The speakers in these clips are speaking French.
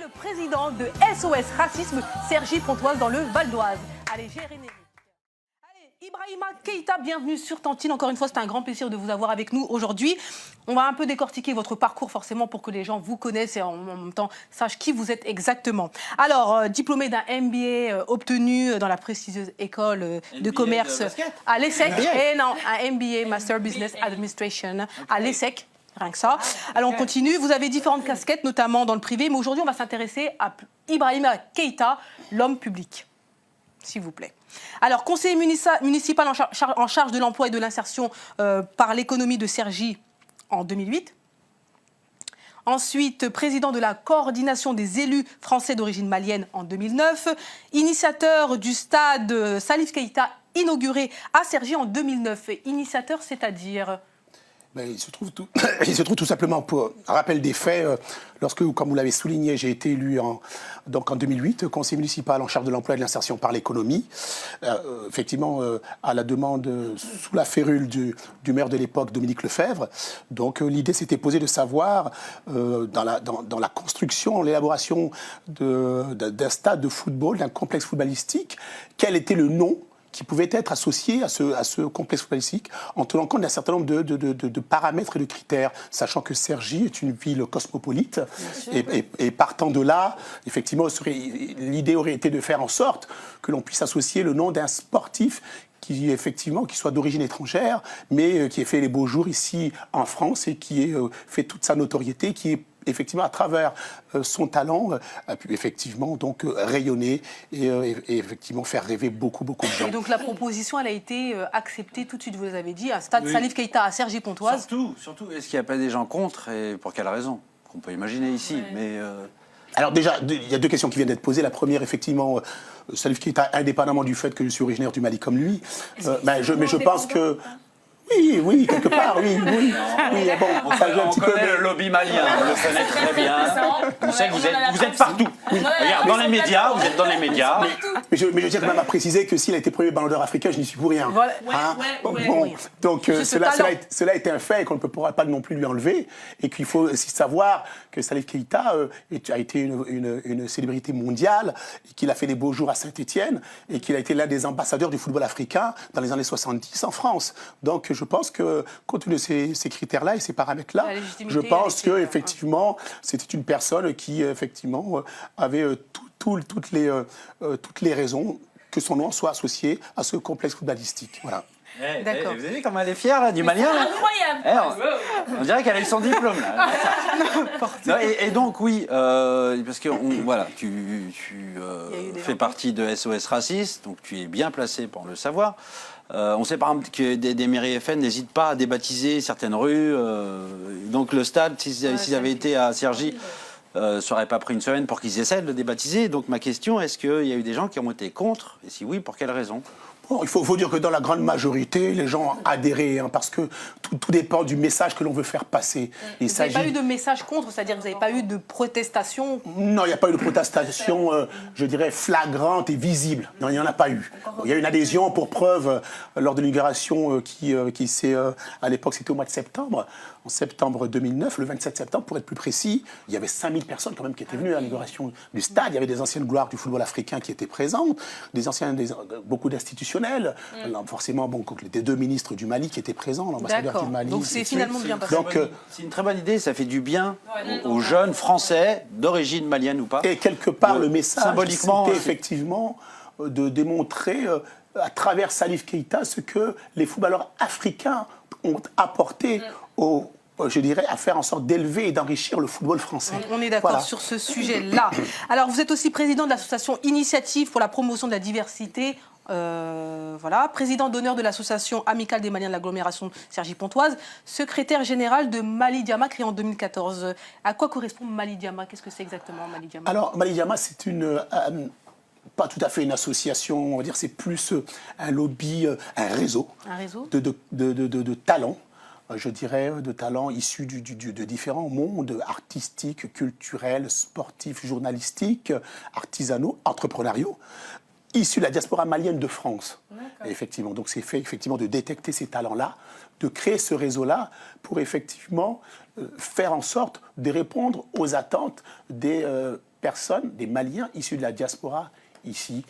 le président de SOS Racisme, Sergi Pontoise, dans le Val d'Oise. Allez, Jérémy. Allez, Ibrahima Keïta, bienvenue sur Tantine. Encore une fois, c'est un grand plaisir de vous avoir avec nous aujourd'hui. On va un peu décortiquer votre parcours, forcément, pour que les gens vous connaissent et en même temps sachent qui vous êtes exactement. Alors, diplômé d'un MBA obtenu dans la prestigieuse école de commerce à l'ESSEC. Et non, un MBA, Master Business Administration, à l'ESSEC. Rien que ça. Alors on continue. Vous avez différentes casquettes, notamment dans le privé, mais aujourd'hui on va s'intéresser à Ibrahima Keïta, l'homme public. S'il vous plaît. Alors, conseiller municipal en charge de l'emploi et de l'insertion par l'économie de Cergy en 2008. Ensuite, président de la coordination des élus français d'origine malienne en 2009. Initiateur du stade Salif Keïta inauguré à Cergy en 2009. Initiateur, c'est-à-dire... Ben, il se trouve tout simplement, pour rappel des faits, lorsque, comme vous l'avez souligné, j'ai été élu en 2008, conseiller municipal en charge de l'emploi et de l'insertion par l'économie, effectivement à la demande, sous la férule du maire de l'époque, Dominique Lefebvre. Donc l'idée s'était posée de savoir, dans la construction, l'élaboration d'un stade de football, d'un complexe footballistique, quel était le nom qui pouvait être associé à ce complexe footballistique en tenant compte d'un certain nombre de paramètres et de critères, sachant que Cergy est une ville cosmopolite. Et partant de là, effectivement, l'idée aurait été de faire en sorte que l'on puisse associer le nom d'un sportif qui soit d'origine étrangère, mais qui ait fait les beaux jours ici en France et qui ait fait toute sa notoriété, qui est effectivement, à travers son talent, a pu effectivement donc rayonner et effectivement faire rêver beaucoup de gens. Et donc la proposition, elle a été acceptée tout de suite, vous l'avez dit, un stade Salif Keïta à Cergy Pontoise. Surtout, est-ce qu'il n'y a pas des gens contre et pour quelle raison? Qu'on peut imaginer ici, mais... Alors déjà, il y a deux questions qui viennent d'être posées. La première, effectivement, Salif Keïta, indépendamment du fait que je suis originaire du Mali comme lui, mais je pense que... Oui, quelque part, oui. Bon, on connaît le lobby malien, on le connaît très bien. On sait que vous êtes partout. Regarde, dans les médias, vous êtes dans les médias. Mais je tiens quand même à préciser que s'il a été premier ballon d'or africain, je n'y suis pour rien. Donc cela est un fait et qu'on ne pourra pas non plus lui enlever. Et qu'il faut aussi savoir que Salif Keïta a été une célébrité mondiale, qu'il a fait des beaux jours à Saint-Étienne et qu'il a été l'un des ambassadeurs du football africain dans les années 70 en France. Donc je pense que, compte tenu de ces critères-là et ces paramètres-là, je pense qu'effectivement, c'était une personne qui, effectivement, avait toutes les raisons que son nom soit associé à ce complexe footballistique. Voilà. Vous avez vu comme elle est fière là, du malien là. Incroyable. On dirait qu'elle a eu son diplôme là. Et donc oui, parce que voilà, tu fais partie de SOS Racisme, donc tu es bien placé pour le savoir. On sait par exemple que des mairies FN n'hésitent pas à débaptiser certaines rues. Donc le stade, s'ils avaient été à Cergy, ça n'aurait pas pris une semaine pour qu'ils essaient de le débaptiser. Donc ma question, est-ce qu'il y a eu des gens qui ont été contre? Et si oui, pour quelles raisons? Bon, il faut dire que dans la grande majorité, les gens ont adhéré, parce que tout dépend du message que l'on veut faire passer. Vous n'avez pas eu de message contre, c'est-à-dire que vous n'avez pas eu de protestation? Non, il n'y a pas eu de protestation, je dirais, flagrante et visible. Non, il n'y en a pas eu. Il y a eu une adhésion, pour preuve, lors de l'inauguration qui s'est, à l'époque, c'était au mois de septembre, en septembre 2009, le 27 septembre, pour être plus précis, il y avait 5000 personnes quand même qui étaient venues à l'inauguration du stade. Il y avait des anciennes gloires du football africain qui étaient présentes, beaucoup d'institutionnels, forcément des deux ministres du Mali qui étaient présents, l'ambassadeur du Mali. Donc c'est finalement bien passé. C'est une très bonne idée, ça fait du bien aux jeunes Français, d'origine malienne ou pas. Et quelque part, le message, symboliquement, c'était effectivement de démontrer à travers Salif Keïta ce que les footballeurs africains ont apporté je dirais, à faire en sorte d'élever et d'enrichir le football français. On est d'accord sur ce sujet-là. Alors, vous êtes aussi président de l'association Initiative pour la promotion de la diversité. Président d'honneur de l'association amicale des Maliens de l'agglomération Cergy Pontoise, secrétaire général de Mali Diama, créé en 2014. À quoi correspond Mali Diama? Qu'est-ce que c'est exactement Mali Diama? Alors, Mali Diama, c'est pas tout à fait une association, on va dire, c'est plus un lobby, un réseau de talents. Je dirais, de talents issus de différents mondes artistiques, culturels, sportifs, journalistiques, artisanaux, entrepreneuriaux, issus de la diaspora malienne de France. Effectivement, donc c'est fait effectivement de détecter ces talents-là, de créer ce réseau-là pour effectivement faire en sorte de répondre aux attentes des personnes, des Maliens issus de la diaspora ici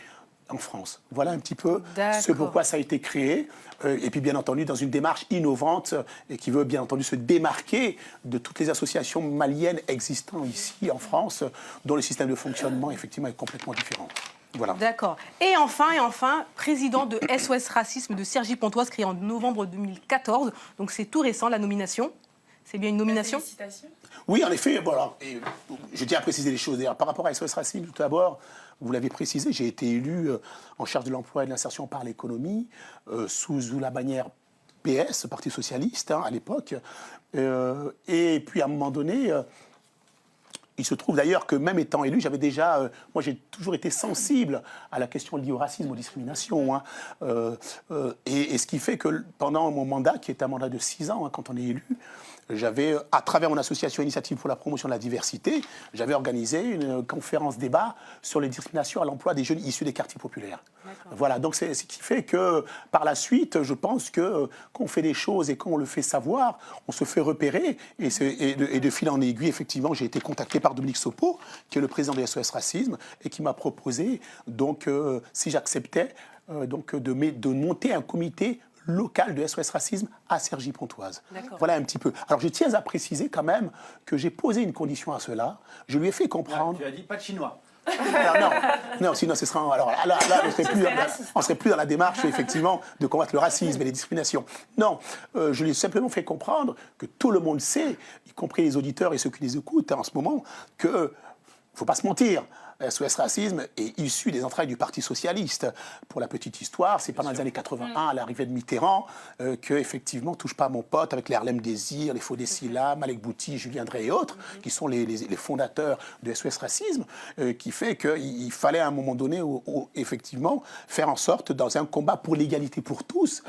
en France. Voilà un petit peu ce pourquoi ça a été créé. Et puis bien entendu dans une démarche innovante et qui veut bien entendu se démarquer de toutes les associations maliennes existantes ici en France, dont le système de fonctionnement effectivement est complètement différent. Voilà. D'accord. Et enfin, président de SOS Racisme de Cergy-Pontoise, créé en novembre 2014. Donc c'est tout récent, la nomination. C'est bien une nomination? Félicitations. Oui, en effet. Bon, alors, je tiens à préciser les choses. D'ailleurs, par rapport à SOS Racisme, tout d'abord, vous l'avez précisé, j'ai été élu en charge de l'emploi et de l'insertion par l'économie sous la bannière PS, Parti Socialiste, à l'époque. Et puis, à un moment donné... il se trouve d'ailleurs que même étant élu, j'avais déjà... moi, j'ai toujours été sensible à la question liée au racisme, aux discriminations. Hein. Et ce qui fait que pendant mon mandat, qui est un mandat de 6 ans, hein, quand on est élu, j'avais, à travers mon association Initiative pour la promotion de la diversité, j'avais organisé une conférence débat sur les discriminations à l'emploi des jeunes issus des quartiers populaires. Voilà, donc c'est ce qui fait que par la suite, je pense que qu'on fait des choses et qu'on le fait savoir, on se fait repérer. Et de fil en aiguille, effectivement, j'ai été contacté par Dominique Sopo, qui est le président de SOS Racisme, et qui m'a proposé, donc, si j'acceptais, de monter un comité local de SOS Racisme à Cergy-Pontoise. Voilà un petit peu. Alors je tiens à préciser quand même que j'ai posé une condition à cela. Je lui ai fait comprendre... Tu as dit pas de chinois. Non, sinon ce sera... Alors là on serait plus dans la démarche, effectivement, de combattre le racisme et les discriminations. Non, je lui ai simplement fait comprendre que tout le monde sait, y compris les auditeurs et ceux qui les écoutent en ce moment, que... il ne faut pas se mentir, SOS Racisme est issu des entrailles du Parti Socialiste. Pour la petite histoire, c'est pendant les années 81, à l'arrivée de Mitterrand, que, effectivement, Touche pas à mon pote, avec les Harlem Désir, les Faux Décila, Malek Bouti, Julien Drey et autres, qui sont les fondateurs de SOS Racisme, qui fait qu'il fallait à un moment donné, effectivement, faire en sorte, dans un combat pour l'égalité pour tous,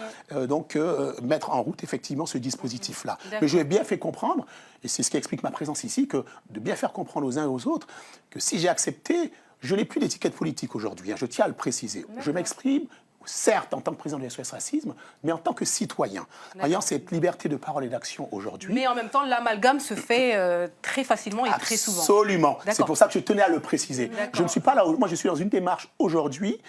mettre en route, effectivement, ce dispositif-là. Mais je lui ai bien fait comprendre, et c'est ce qui explique ma présence ici, que de bien faire comprendre aux uns et aux autres que si j'ai accepté, je n'ai plus d'étiquette politique aujourd'hui, hein, je tiens à le préciser. Je m'exprime, certes, en tant que président de SOS Racisme, mais en tant que citoyen, ayant cette liberté de parole et d'action aujourd'hui. Mais en même temps, l'amalgame se fait très facilement et très souvent. Absolument. C'est pour ça que je tenais à le préciser. Je ne suis pas là, moi je suis dans une démarche aujourd'hui,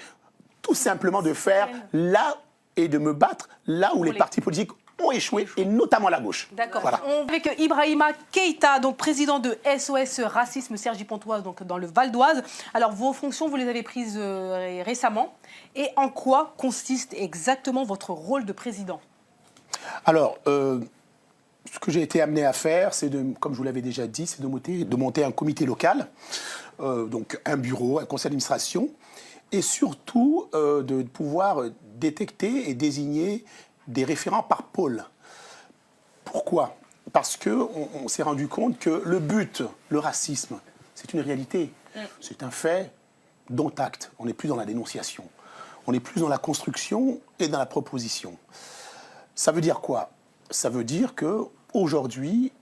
tout simplement de faire là et de me battre là où les partis politiques ont échoué, et notamment la gauche. D'accord. Voilà. On est avec Ibrahima Keïta, donc président de SOS Racisme Cergy-Pontoise, donc dans le Val d'Oise. Alors, vos fonctions, vous les avez prises récemment. Et en quoi consiste exactement votre rôle de président? Alors, ce que j'ai été amené à faire, c'est, comme je vous l'avais déjà dit, c'est de monter un comité local, donc un bureau, un conseil d'administration, et surtout de pouvoir détecter et désigner des référents par pôle. Pourquoi? Parce qu'on s'est rendu compte que le but, le racisme, c'est une réalité. C'est un fait dont acte. On n'est plus dans la dénonciation. On est plus dans la construction et dans la proposition. Ça veut dire quoi? Ça veut dire qu'aujourd'hui,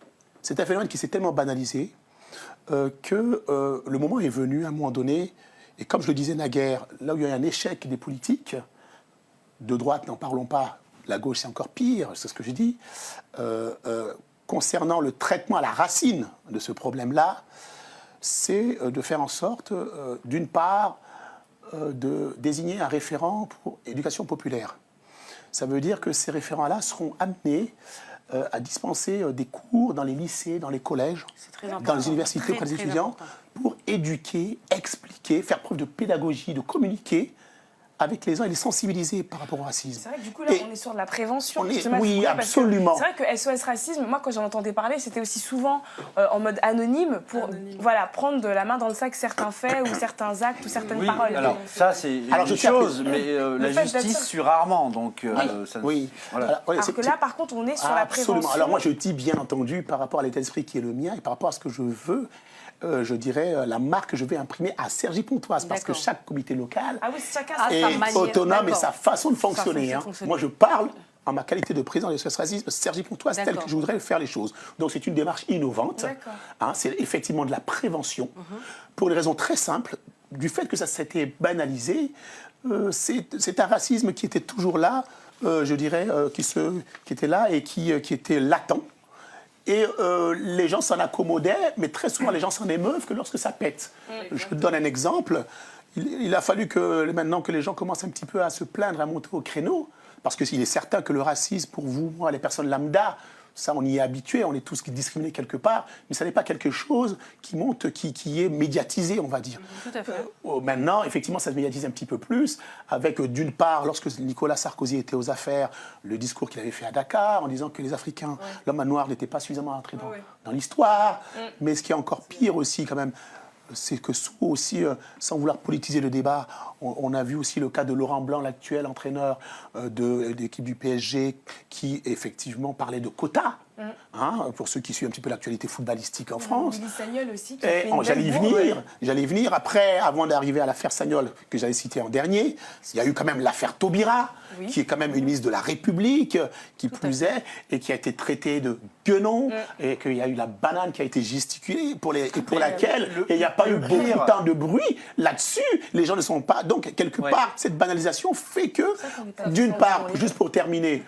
c'est un phénomène qui s'est tellement banalisé que le moment est venu, à un moment donné, et comme je le disais naguère, là où il y a un échec des politiques, de droite, n'en parlons pas, la gauche, c'est encore pire, c'est ce que j'ai dit. Concernant le traitement à la racine de ce problème-là, c'est de faire en sorte, d'une part, de désigner un référent pour éducation populaire. Ça veut dire que ces référents-là seront amenés à dispenser des cours dans les lycées, dans les collèges, dans les universités auprès des étudiants, pour éduquer, expliquer, faire preuve de pédagogie, de communiquer avec les gens et les sensibiliser par rapport au racisme. C'est vrai que du coup, là, on est sur de la prévention. Oui, absolument. C'est vrai que SOS Racisme, moi, quand j'en entendais parler, c'était aussi souvent en mode anonyme pour voilà, prendre de la main dans le sac certains faits ou certains actes ou certaines paroles. Alors, ça, c'est une chose, mais la justice suit rarement. Donc, oui. Voilà. Alors que là, par contre, on est sur la prévention. Absolument. Alors moi, je dis bien entendu, par rapport à l'état d'esprit qui est le mien et par rapport à ce que je veux, je dirais, la marque que je vais imprimer à Cergy-Pontoise, parce que chaque comité local est autonome et sa façon de fonctionner. Moi, je parle en ma qualité de président de SOS Racisme Cergy-Pontoise, tel que je voudrais faire les choses. Donc, c'est une démarche innovante. C'est effectivement de la prévention, pour une raison très simple, du fait que ça s'était banalisé. C'est un racisme qui était toujours là, je dirais, qui était là et qui était latent. Et les gens s'en accommodaient, mais très souvent les gens s'en émeuvent que lorsque ça pète. Je te donne un exemple. Il a fallu que maintenant que les gens commencent un petit peu à se plaindre, à monter au créneau, parce qu'il est certain que le racisme, pour vous, moi, les personnes lambda, ça, on y est habitué, on est tous discriminés quelque part, mais ça n'est pas quelque chose qui monte, qui est médiatisé, on va dire. Tout à fait. Maintenant, effectivement, ça se médiatise un petit peu plus, avec d'une part, lorsque Nicolas Sarkozy était aux affaires, le discours qu'il avait fait à Dakar, en disant que les Africains, l'homme à noir n'était pas suffisamment entré dans l'histoire, mais ce qui est encore pire aussi, quand même, c'est que aussi, sans vouloir politiser le débat, on a vu aussi le cas de Laurent Blanc, l'actuel entraîneur de l'équipe du PSG, qui effectivement parlait de quotas. Pour ceux qui suivent un petit peu l'actualité footballistique en France. Willy Sagnol aussi. J'allais y venir. Après, avant d'arriver à l'affaire Sagnol, que j'avais citée en dernier, il y a eu quand même l'affaire Taubira, qui est quand même une ministre de la République, qui plus est, et qui a été traitée de guenon, et qu'il y a eu la banane qui a été gesticulée, pour laquelle il n'y a pas eu beaucoup de temps de bruit là-dessus. Les gens ne sont pas... Donc, quelque part, cette banalisation fait que, d'une part, juste pour terminer,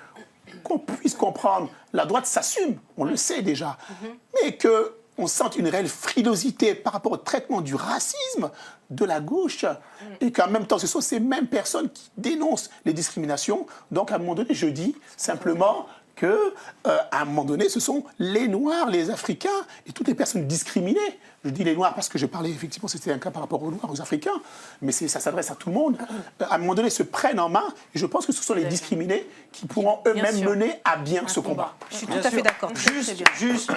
qu'on puisse comprendre, la droite s'assume, on le sait déjà, mais qu'on sente une réelle frilosité par rapport au traitement du racisme de la gauche, et qu'en même temps, ce sont ces mêmes personnes qui dénoncent les discriminations. Donc, à un moment donné, je dis simplement qu'à un moment donné, ce sont les Noirs, les Africains et toutes les personnes discriminées. Je dis les Noirs parce que je parlais, effectivement, c'était un cas par rapport aux Noirs, aux Africains, mais ça s'adresse à tout le monde. À un moment donné, se prennent en main, et je pense que ce sont les discriminés qui pourront eux-mêmes mener à bien ce combat. Je suis tout à fait d'accord. Juste,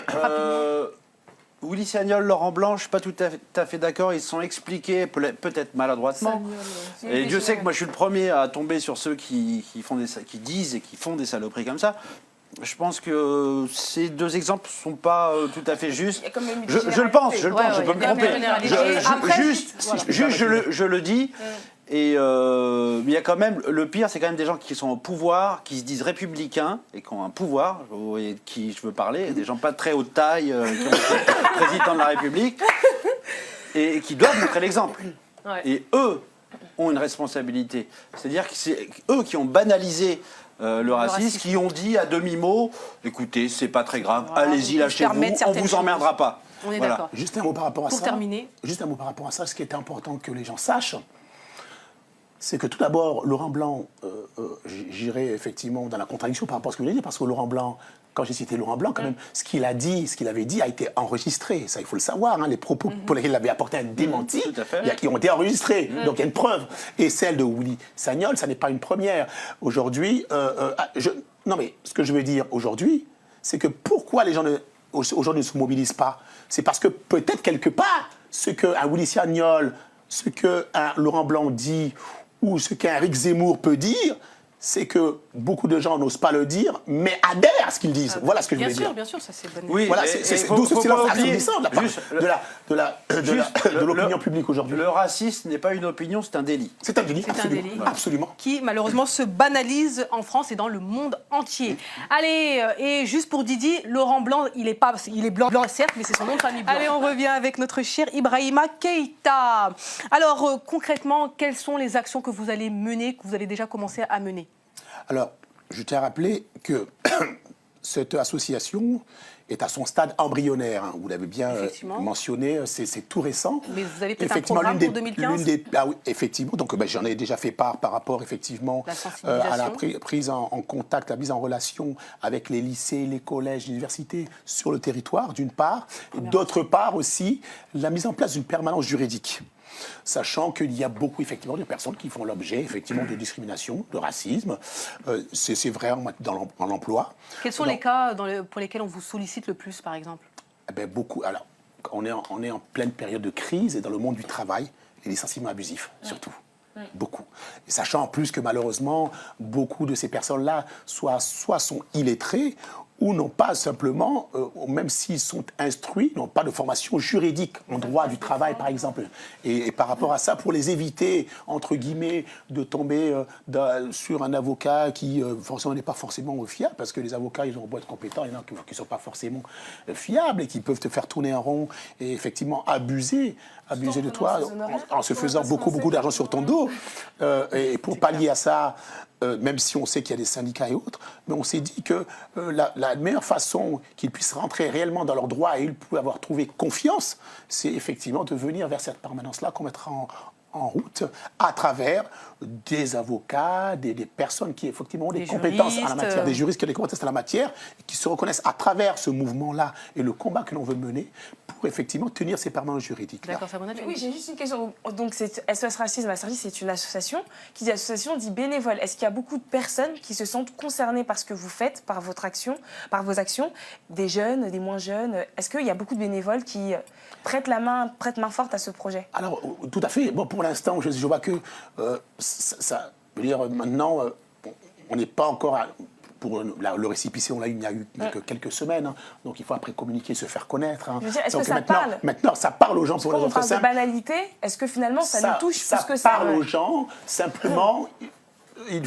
Willy Sagnol, Laurent Blanc, je ne suis pas tout à fait d'accord, ils se sont expliqués, peut-être maladroitement. Et Dieu sait que moi je suis le premier à tomber sur ceux qui disent et qui font des saloperies comme ça. Je pense que ces deux exemples ne sont pas tout à fait justes. Je le pense, je peux me tromper. Je le dis. Et il y a quand même, le pire, c'est quand même des gens qui sont au pouvoir, qui se disent républicains et qui ont un pouvoir, et de qui je veux parler, des gens pas de très haute taille, qui ont été président de la République, et qui doivent montrer l'exemple. Et eux ont une responsabilité. C'est-à-dire que c'est eux qui ont banalisé le racisme, qui ont dit à demi-mot, écoutez, c'est pas très grave, allez-y, lâchez-vous, on vous emmerdera pas. On est d'accord. Juste un mot par rapport à ça. Pour terminer. Juste un mot par rapport à ça, ce qui est important que les gens sachent, c'est que tout d'abord, Laurent Blanc, j'irai effectivement dans la contradiction par rapport à ce que vous avez dit, parce que Laurent Blanc, quand j'ai cité Laurent Blanc, quand même, ce qu'il avait dit a été enregistré. Ça, il faut le savoir. Les propos pour lesquels il avait apporté un démenti, qui ont été enregistrés. Donc il y a une preuve. Et celle de Willy Sagnol, ça n'est pas une première. Aujourd'hui, non mais ce que je veux dire aujourd'hui, c'est que pourquoi les gens aujourd'hui ne se mobilisent pas, c'est parce que peut-être quelque part, ce qu'un Willy Sagnol, ce qu'un Laurent Blanc dit, ou ce qu'un Éric Zemmour peut dire, c'est que beaucoup de gens n'osent pas le dire, mais adhèrent à ce qu'ils disent. Voilà ce que je voulais dire. Bien sûr, ça c'est bonne. Oui, voilà, c'est d'où ce silence assourdissant de l'opinion publique aujourd'hui. Le racisme n'est pas une opinion, c'est un délit. C'est un délit, absolument. Qui malheureusement se banalise en France et dans le monde entier. Allez, et juste pour Didi, Laurent Blanc, il est blanc certes, mais c'est son nom de famille blanc. Allez, on revient avec notre cher Ibrahima Keïta. Alors concrètement, quelles sont les actions que vous allez mener, que vous avez déjà commencé à mener? Alors, je tiens à rappeler que cette association est à son stade embryonnaire. Vous l'avez bien mentionné, c'est tout récent. Mais vous avez peut-être un programme pour 2015 oui, effectivement. Donc, j'en ai déjà fait part par rapport, effectivement, à la prise en contact, la mise en relation avec les lycées, les collèges, les universités sur le territoire, d'une part. D'autre part aussi, la mise en place d'une permanence juridique. Sachant qu'il y a beaucoup, effectivement, de personnes qui font l'objet, effectivement, de discrimination, de racisme. C'est vrai dans l'emploi. Quels sont les cas pour lesquels on vous sollicite le plus, par exemple? Beaucoup. Alors, on est en pleine période de crise et dans le monde du travail, les licenciements abusifs, surtout. Beaucoup. Et sachant en plus que, malheureusement, beaucoup de ces personnes-là soit sont illettrées, ou n'ont pas simplement, même s'ils sont instruits, n'ont pas de formation juridique en droit du travail, par exemple. Et par rapport à ça, pour les éviter, entre guillemets, de tomber sur un avocat qui forcément n'est pas forcément fiable, parce que les avocats, ils ont beau être compétents, il y en a qui ne sont pas forcément fiables et qui peuvent te faire tourner en rond et effectivement abuser abuser de toi en se faisant beaucoup d'argent sur ton dos. Et pour pallier à ça, même si on sait qu'il y a des syndicats et autres, mais on s'est dit que la meilleure façon qu'ils puissent rentrer réellement dans leurs droits et ils pouvaient avoir trouvé confiance, c'est effectivement de venir vers cette permanence-là qu'on mettra en route à travers des avocats, des personnes qui effectivement ont des compétences en la matière, des juristes qui ont des compétences en la matière, et qui se reconnaissent à travers ce mouvement-là et le combat que l'on veut mener pour effectivement tenir ces permanences juridiques. D'accord, ça Oui, j'ai juste une question. Donc, SOS Racisme à Cergy, c'est une association. Qui dit association dit bénévole. Est-ce qu'il y a beaucoup de personnes qui se sentent concernées par ce que vous faites, par votre action, par vos actions, des jeunes, des moins jeunes? Est-ce qu'il y a beaucoup de bénévoles qui prêtent main forte à ce projet? Alors, tout à fait. Bon, pour l'instant, je vois que ça veut dire maintenant, on n'est pas encore pour le récépissé, il n'y a eu que quelques semaines, hein, donc il faut après communiquer, se faire connaître. Hein. Je veux dire, est-ce que ça parle? Maintenant, ça parle aux gens pour les autres. On parle de banalité. Est-ce que finalement, ça nous touche plus que ça? Ça parle aux gens. Simplement, il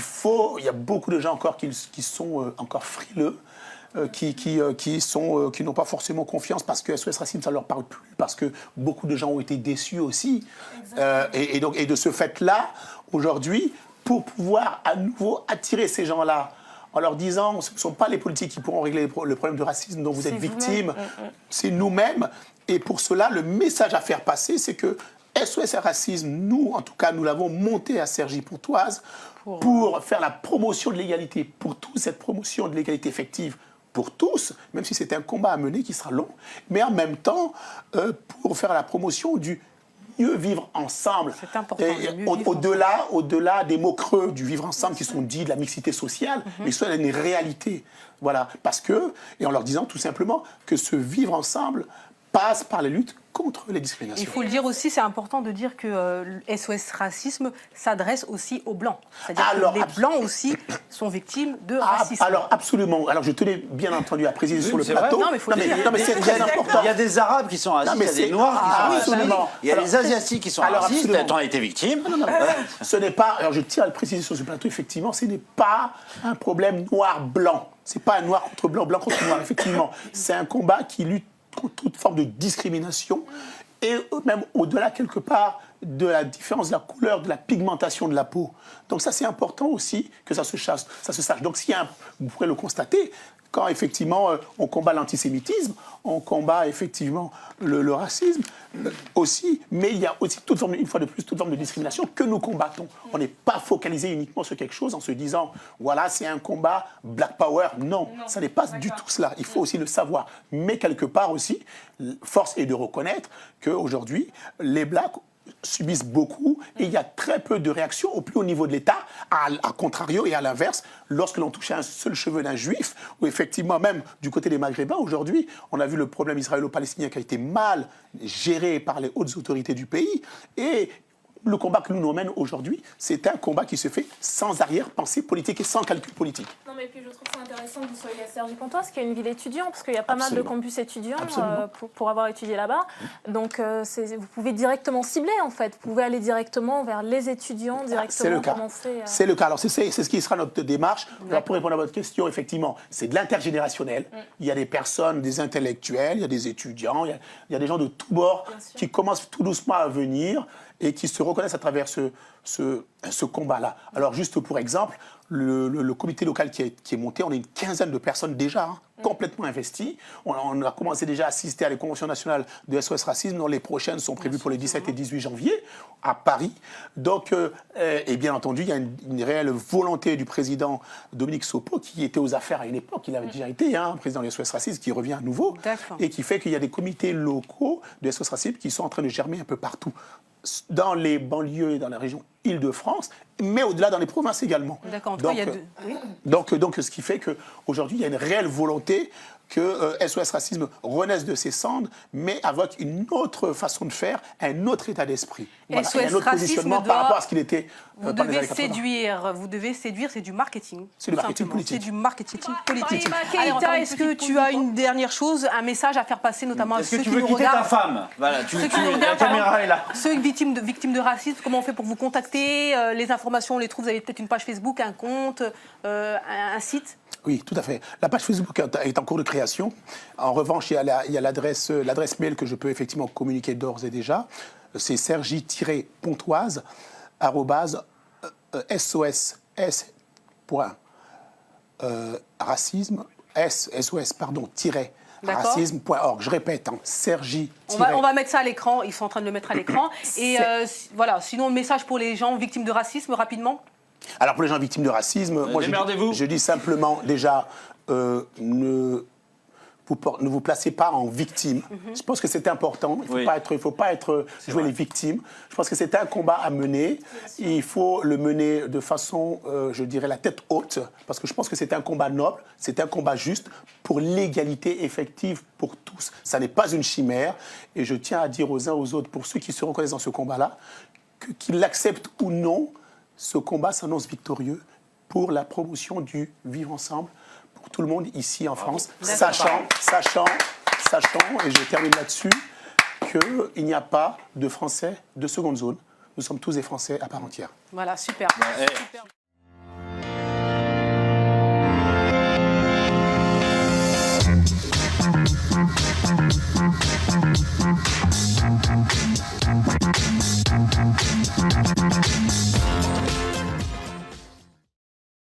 y a beaucoup de gens encore qui sont encore frileux. Qui n'ont pas forcément confiance parce que SOS Racisme, ça ne leur parle plus, parce que beaucoup de gens ont été déçus aussi. Et de ce fait-là, aujourd'hui, pour pouvoir à nouveau attirer ces gens-là, en leur disant, ce ne sont pas les politiques qui pourront régler le problème de racisme dont vous êtes victime, c'est nous-mêmes. Et pour cela, le message à faire passer, c'est que SOS Racisme, nous, en tout cas, nous l'avons monté à Cergy-Pontoise pour faire la promotion de l'égalité, pour tous, cette promotion de l'égalité effective pour tous, même si c'est un combat à mener qui sera long, mais en même temps, pour faire la promotion du mieux vivre ensemble. C'est important. Au-delà des mots creux du vivre ensemble qui sont dits de la mixité sociale, mais soit une réalité. Voilà. Parce que, et en leur disant tout simplement que ce vivre ensemble passe par les luttes contre les discriminations. Il faut le dire aussi, c'est important de dire que SOS Racisme s'adresse aussi aux Blancs. C'est-à-dire que les Blancs aussi sont victimes de racisme. Alors absolument. Alors je tenais bien entendu à préciser sur le plateau. Non, mais c'est très important. Il y a des Arabes qui sont racistes, il y a des Noirs qui sont racistes, il y a les Asiatiques qui sont racistes. T'en as été victime. Ce n'est pas. Alors je tiens à le préciser sur ce plateau. Effectivement, ce n'est pas un problème noir-blanc. C'est pas un noir contre blanc, blanc contre noir. Effectivement, c'est un combat qui lutte contre toute forme de discrimination et même au-delà quelque part de la différence de la couleur, de la pigmentation de la peau. Donc ça c'est important aussi que ça se sache. Donc vous pourrez le constater, quand effectivement on combat l'antisémitisme, on combat effectivement le racisme aussi, mais il y a aussi une fois de plus toute forme de discrimination que nous combattons. On n'est pas focalisé uniquement sur quelque chose en se disant voilà c'est un combat Black Power. Non, ça n'est pas du tout cela. Il faut aussi le savoir. Mais quelque part aussi, force est de reconnaître qu'aujourd'hui les Blacks subissent beaucoup et il y a très peu de réactions au plus haut niveau de l'État, à contrario et à l'inverse, lorsque l'on touche un seul cheveu d'un juif, ou effectivement même du côté des Maghrébins, aujourd'hui, on a vu le problème israélo-palestinien qui a été mal géré par les hautes autorités du pays et le combat que nous mènons aujourd'hui, c'est un combat qui se fait sans arrière-pensée politique et sans calcul politique. Non, mais puis je trouve ça intéressant que vous soyez à Cergy-Pontoise, qui est une ville étudiante, parce qu'il y a pas mal de campus étudiants pour avoir étudié là-bas. Donc, vous pouvez directement cibler, en fait. Vous pouvez aller directement vers les étudiants, directement commencer. C'est le cas. Alors, c'est ce qui sera notre démarche. Alors, pour répondre à votre question, effectivement, c'est de l'intergénérationnel. Il y a des personnes, des intellectuels, il y a des étudiants, il y a des gens de tous bords qui commencent tout doucement à venir et qui se reconnaissent à travers ce combat-là. Alors, juste pour exemple, le comité local qui est monté, on est une quinzaine de personnes déjà complètement investies. On a commencé déjà à assister à les conventions nationales de SOS Racisme, dont les prochaines sont prévues pour les 17 et 18 janvier à Paris. Donc, et bien entendu, il y a une réelle volonté du président Dominique Sopo, qui était aux affaires à une époque, il avait déjà été président de SOS Racisme, qui revient à nouveau, et qui fait qu'il y a des comités locaux de SOS Racisme qui sont en train de germer un peu partout, dans les banlieues et dans la région Île-de-France, mais au-delà dans les provinces également. D'accord, en tout cas, il y a deux. Oui. Donc, ce qui fait qu'aujourd'hui, il y a une réelle volonté que SOS Racisme renaisse de ses cendres, mais avec une autre façon de faire, un autre état d'esprit. Voilà, SOS un autre positionnement par rapport à ce qu'il était vous dans les devez années 80. séduire, c'est du marketing. C'est du marketing politique. C'est du marketing politique. Keïta, est-ce que tu as une dernière chose, un message à faire passer, notamment à ceux qui nous regardent? Est-ce que tu veux quitter ta femme? Voilà, la caméra est là. Ceux victimes de racisme, comment on fait pour vous contacter? Les informations, on les trouve, vous avez peut-être une page Facebook, un compte, un site? Oui, tout à fait. La page Facebook est en cours de création. En revanche, il y a l'adresse mail que je peux effectivement communiquer d'ores et déjà. c'est sergi-pontoise sos-racisme-racisme.org. Je répète, Sergi. On va mettre ça à l'écran, ils sont en train de le mettre à l'écran. Et voilà, sinon, message pour les gens victimes de racisme, rapidement. Alors pour les gens victimes de racisme, moi je dis simplement déjà, ne vous placez pas en victime. Je pense que c'est important. Il ne faut pas jouer les victimes. Je pense que c'est un combat à mener. Il faut le mener de façon, je dirais, la tête haute, parce que je pense que c'est un combat noble, c'est un combat juste pour l'égalité effective pour tous. Ça n'est pas une chimère. Et je tiens à dire aux uns aux autres, pour ceux qui se reconnaissent dans ce combat-là, qu'ils l'acceptent ou non, ce combat s'annonce victorieux pour la promotion du vivre ensemble pour tout le monde ici en France, sachant, et je termine là-dessus, qu'il n'y a pas de Français de seconde zone. Nous sommes tous des Français à part entière. Voilà, super.